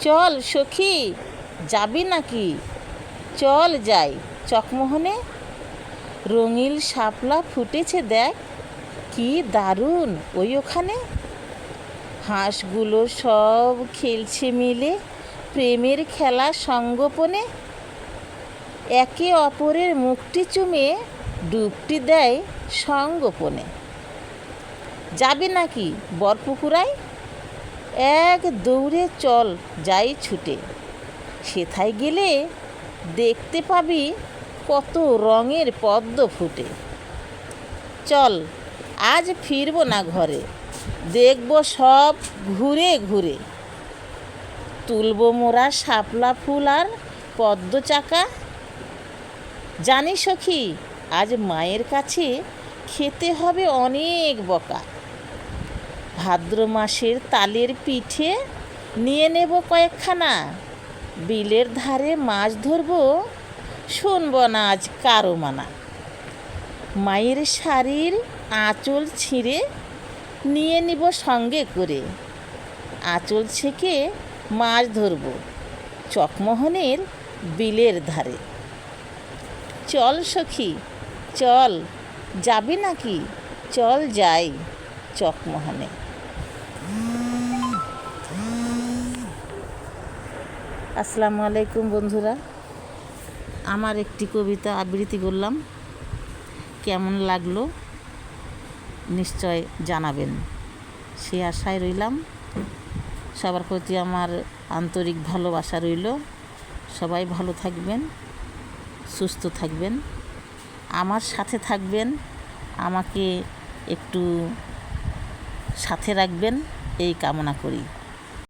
চল সখী, যাবি নাকি? চল যাই চকমোহনে। রঙিন শাপলা ফুটেছে দেখ, কি দারুণ ওই ওখানে। হাঁসগুলো সব খেলছে মিলে, প্রেমের খেলা সঙ্গোপনে। একে অপরের মুখটি চুমে ডুবটি দেয় সঙ্গোপনে। যাবি নাকি বরপুকুরায়? এক দৌড়ে চল যাই ছুটে। সেথায় গেলে দেখতে পাবি কত রঙের পদ্ম ফুটে। চল আজ ফিরব না ঘরে, দেখব সব ঘুরে ঘুরে। তুলব মোরা শাপলা ফুল আর পদ্ম চাকা। জানি সখী, আজ মায়ের কাছে খেতে হবে অনেক বকা। ভাদ্র মাসের তালের পিঠে নিয়ে নেব কয়েকখানা। বিলের ধারে মাছ ধরব, শুনব না আজ কারো মানা। মায়ের শাড়ির আঁচল ছিঁড়ে নিয়ে নিব সঙ্গে করে। আঁচল ছেঁকে মাছ ধরব চকমোহনের বিলের ধারে। চল সখী, চল, যাবি নাকি? চল যাই চকমোহনে। আসসালামু আলাইকুম বন্ধুরা, আমার একটি কবিতা আবৃত্তি করলাম। কেমন লাগলো নিশ্চয় জানাবেন, সে আশায় রইলাম। সবার প্রতি আমার আন্তরিক ভালোবাসা রইল। সবাই ভালো থাকবেন, সুস্থ থাকবেন, আমার সাথে থাকবেন, আমাকে একটু সাথে রাখবেন, এই কামনা করি।